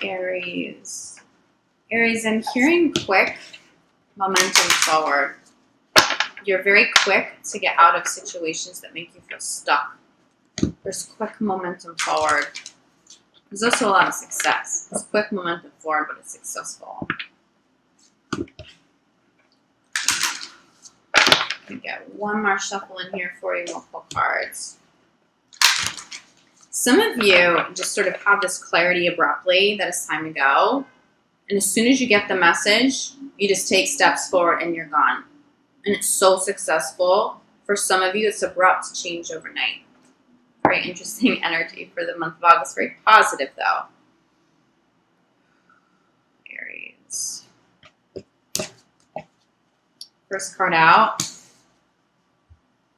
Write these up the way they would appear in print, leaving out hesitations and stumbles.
Aries. Aries, I'm hearing quick momentum forward. You're very quick to get out of situations that make you feel stuck. There's quick momentum forward. There's also a lot of success. There's quick momentum forward, but it's successful. Let me get one more shuffle in here for you. We'll pull cards. Some of you just sort of have this clarity abruptly that it's time to go. And as soon as you get the message, you just take steps forward and you're gone. And it's so successful. For some of you, it's abrupt change overnight. Very interesting energy for the month of August. Very positive, though. Aries. First card out.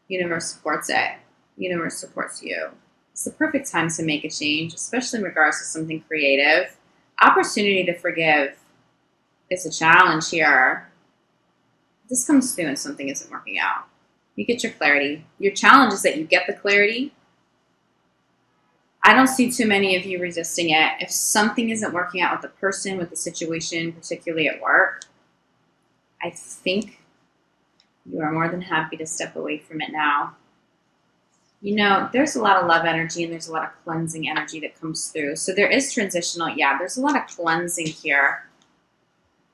Universe supports it. Universe supports you. It's the perfect time to make a change, especially in regards to something creative. Opportunity to forgive is a challenge here. This comes through when something isn't working out. You get your clarity. Your challenge is that you get the clarity. I don't see too many of you resisting it. If something isn't working out with the person, with the situation, particularly at work, I think you are more than happy to step away from it now. You know, there's a lot of love energy and there's a lot of cleansing energy that comes through. So there is transitional. Yeah, there's a lot of cleansing here.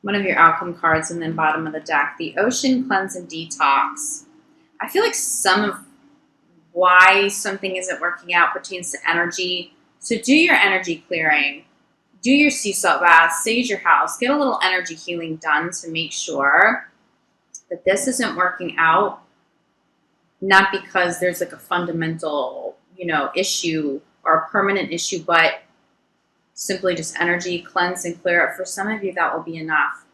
One of your outcome cards and then bottom of the deck. The Ocean, Cleanse, and Detox. I feel like some of why something isn't working out pertains to energy. So do your energy clearing. Do your sea salt bath. Sage your house. Get a little energy healing done to make sure that this isn't working out. Not because there's like a fundamental, issue or a permanent issue, but simply just energy, cleanse and clear it. For some of you, that will be enough.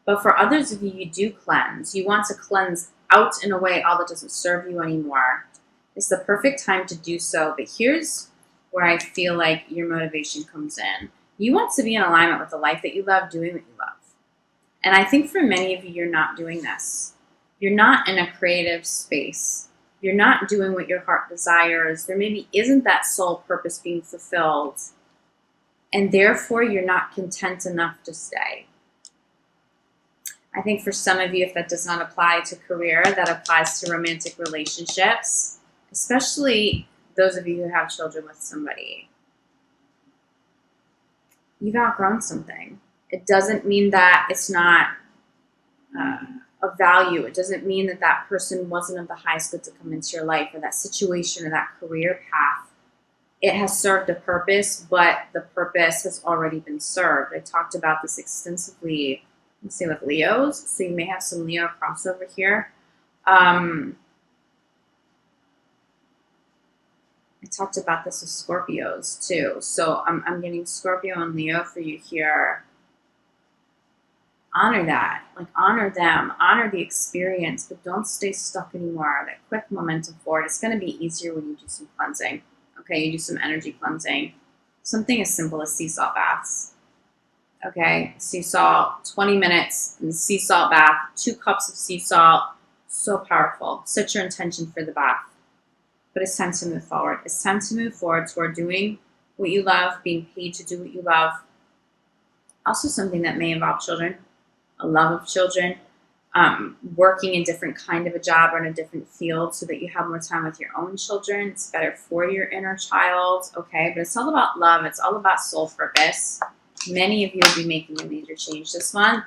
But for others of you, you do cleanse. You want to cleanse out in a way all that doesn't serve you anymore. It's the perfect time to do so. But here's where I feel like your motivation comes in. You want to be in alignment with the life that you love, doing what you love. And I think for many of you, you're not doing this. You're not in a creative space. You're not doing what your heart desires. There maybe isn't that soul purpose being fulfilled. And therefore, you're not content enough to stay. I think for some of you, if that does not apply to career, that applies to romantic relationships, especially those of you who have children with somebody. You've outgrown something. It doesn't mean that it's not of value. It doesn't mean that that person wasn't of the highest good to come into your life, or that situation or that career path. It has served a purpose, but the purpose has already been served. I talked about this extensively, let's say, with Leos. So you may have some Leo crossover here. I talked about this with Scorpios too. So I'm getting Scorpio and Leo for you here. Honor that. Like, honor them. Honor the experience, but don't stay stuck anymore. That quick momentum forward. It's going to be easier when you do some cleansing. Okay, you do some energy cleansing. Something as simple as sea salt baths. Okay, sea salt, 20 minutes in the sea salt bath, 2 cups of sea salt. So powerful. Set your intention for the bath. But it's time to move forward. It's time to move forward toward doing what you love, being paid to do what you love. Also something that may involve children, a love of children, working a different kind of a job or in a different field so that you have more time with your own children. It's better for your inner child, okay? But it's all about love. It's all about soul purpose. Many of you will be making a major change this month,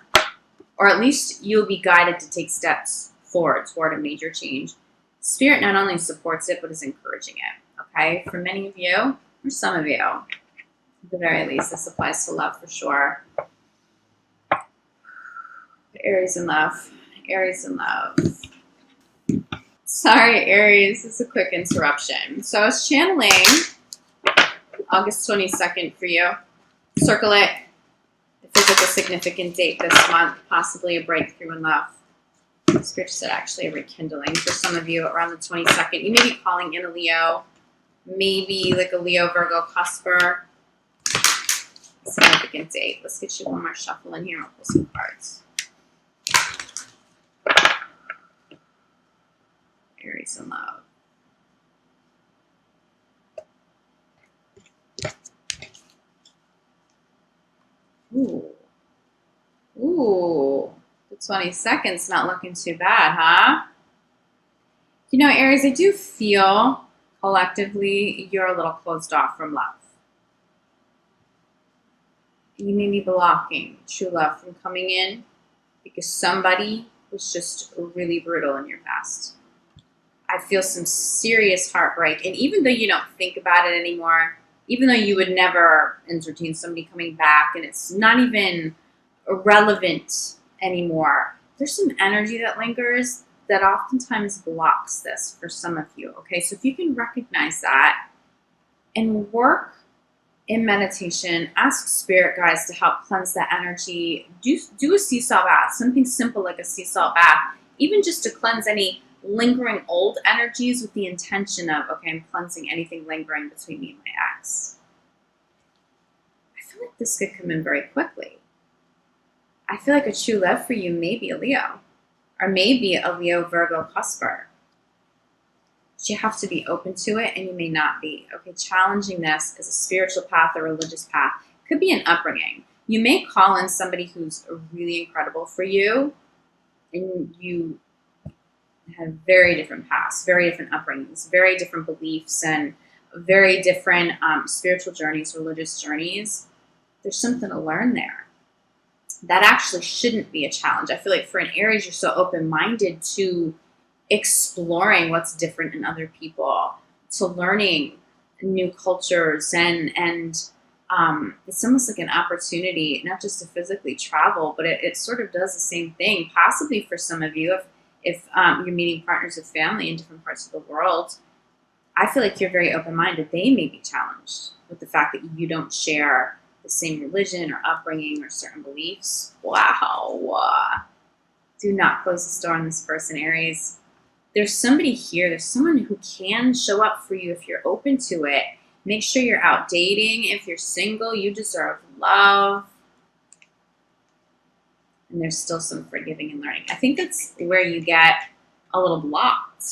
or at least you'll be guided to take steps forward toward a major change. Spirit not only supports it, but is encouraging it, okay? For many of you, or some of you, at the very least, this applies to love for sure. Aries in love. Aries in love. Sorry, Aries. It's a quick interruption. So I was channeling August 22nd for you. Circle it. A physical significant date this month. Possibly a breakthrough in love. Spirit said actually a rekindling for some of you around the 22nd. You may be calling in a Leo. Maybe like a Leo, Virgo, cusper. Significant date. Let's get you one more shuffle in here. I'll pull some cards. Aries in love. Ooh. Ooh. The 22nd's not looking too bad, huh? You know, Aries, I do feel collectively you're a little closed off from love. You may be blocking true love from coming in because somebody was just really brutal in your past. I feel some serious heartbreak. And even though you don't think about it anymore, even though you would never entertain somebody coming back and it's not even relevant anymore, there's some energy that lingers that oftentimes blocks this for some of you. Okay, so if you can recognize that and work in meditation, ask spirit guides to help cleanse that energy. Do a sea salt bath, something simple like a sea salt bath, even just to cleanse any lingering old energies with the intention of, okay, I'm cleansing anything lingering between me and my ex. I feel like this could come in very quickly. I feel like a true love for you may be a Leo, or maybe a Leo Virgo cusper. But you have to be open to it, and you may not be. Okay, challenging this as a spiritual path or religious path could be an upbringing. You may call in somebody who's really incredible for you, and you have very different paths, very different upbringings, very different beliefs, and very different spiritual journeys, religious journeys. There's something to learn there. That actually shouldn't be a challenge. I feel like for an Aries, you're so open-minded to exploring what's different in other people, to learning new cultures, and it's almost like an opportunity, not just to physically travel, but it sort of does the same thing, possibly for some of you, if you're meeting partners of family in different parts of the world. I feel like you're very open-minded. They may be challenged with the fact that you don't share the same religion or upbringing or certain beliefs. Wow. Do not close the door on this person, Aries. There's somebody here. There's someone who can show up for you if you're open to it. Make sure you're out dating. If you're single, you deserve love. And there's still some forgiving and learning. I think that's where you get a little blocked.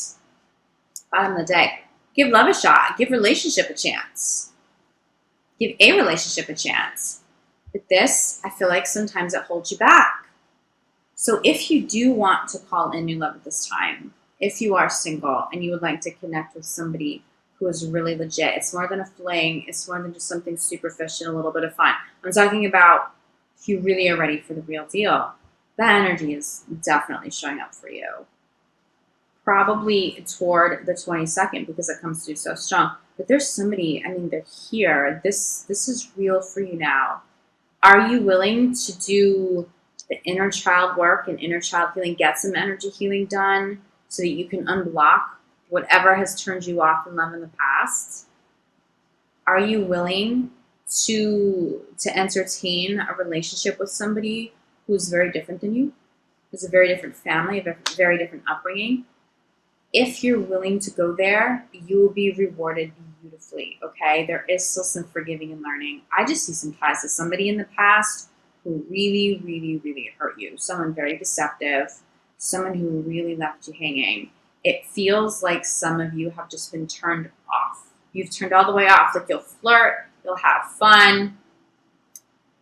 Bottom of the day. Give love a shot. Give relationship a chance. Give a relationship a chance. But this, I feel like sometimes it holds you back. So if you do want to call in new love at this time, if you are single and you would like to connect with somebody who is really legit, it's more than a fling, it's more than just something superficial, a little bit of fun. I'm talking about if you really are ready for the real deal. That energy is definitely showing up for you. Probably toward the 22nd because it comes through so strong. But there's somebody, I mean, they're here. This is real for you now. Are you willing to do the inner child work and inner child healing, get some energy healing done so that you can unblock whatever has turned you off in love in the past? Are you willing to entertain a relationship with somebody who's very different than you, who's a very different family, a very different upbringing? If you're willing to go there, you will be rewarded beautifully, okay? There is still some forgiving and learning. I just see some ties to somebody in the past who really, really, really hurt you. Someone very deceptive, someone who really left you hanging. It feels like some of you have just been turned off. You've turned all the way off. Like you'll flirt, you'll have fun,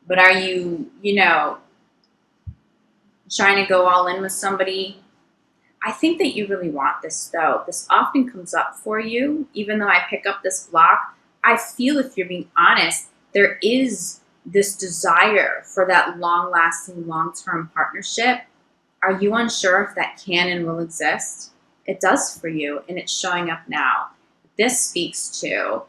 but are you, trying to go all in with somebody? I think that you really want this, though. This often comes up for you, even though I pick up this block. I feel, if you're being honest, there is this desire for that long-lasting, long-term partnership. Are you unsure if that can and will exist? It does for you, and it's showing up now. This speaks to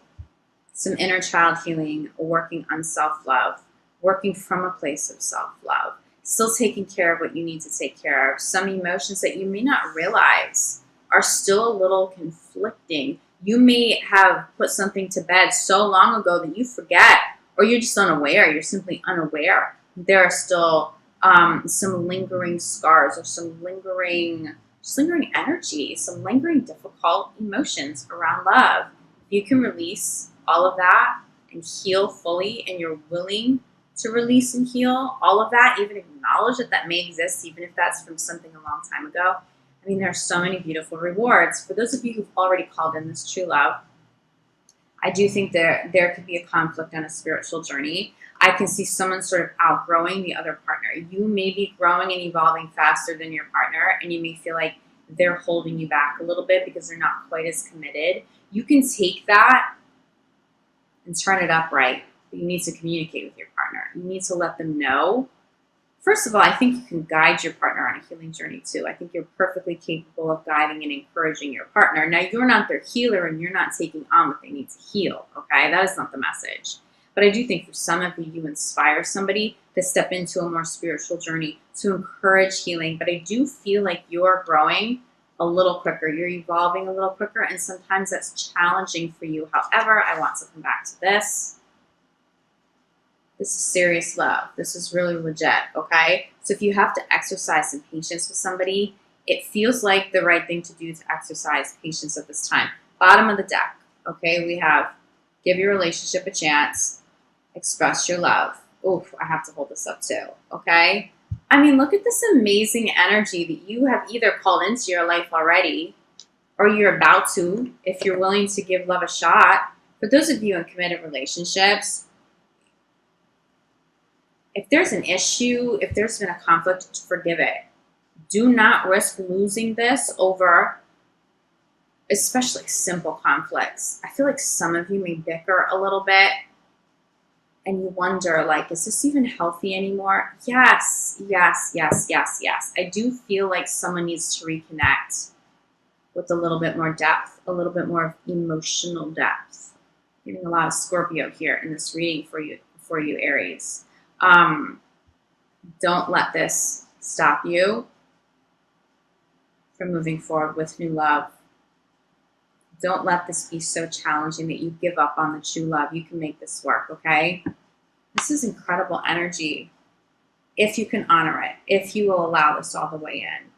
some inner child healing, working on self-love, working from a place of self-love, still taking care of what you need to take care of. Some emotions that you may not realize are still a little conflicting. You may have put something to bed so long ago that you forget, or you're just unaware. You're simply unaware. There are still some lingering scars or some lingering energy, some lingering difficult emotions around love. If you can release all of that and heal fully, and you're willing to release and heal all of that, even acknowledge that may exist, even if that's from something a long time ago. I mean, there are so many beautiful rewards. For those of you who've already called in this true love, I do think there could be a conflict on a spiritual journey. I can see someone sort of outgrowing the other partner. You may be growing and evolving faster than your partner, and you may feel like they're holding you back a little bit because they're not quite as committed. You can take that and turn it up right. But you need to communicate with your partner. You need to let them know. First of all, I think you can guide your partner on a healing journey too. I think you're perfectly capable of guiding and encouraging your partner. Now, you're not their healer and you're not taking on what they need to heal, okay? That is not the message. But I do think for some of you, you inspire somebody to step into a more spiritual journey, to encourage healing. But I do feel like you're growing a little quicker. You're evolving a little quicker, and sometimes that's challenging for you. However, I want to come back to this. This is serious love. This is really legit, okay? So if you have to exercise some patience with somebody, it feels like the right thing to do to exercise patience at this time. Bottom of the deck, okay? We have give your relationship a chance, express your love. Oof, I have to hold this up too, okay? I mean, look at this amazing energy that you have either called into your life already or you're about to if you're willing to give love a shot. For those of you in committed relationships, if there's an issue, if there's been a conflict, forgive it. Do not risk losing this over, especially simple conflicts. I feel like some of you may bicker a little bit and you wonder, like, is this even healthy anymore? Yes, yes, yes, yes, yes. I do feel like someone needs to reconnect with a little bit more depth, a little bit more emotional depth. Getting a lot of Scorpio here in this reading for you, Aries. Don't let this stop you from moving forward with new love. Don't let this be so challenging that you give up on the true love. You can make this work, okay? This is incredible energy if you can honor it, if you will allow this all the way in.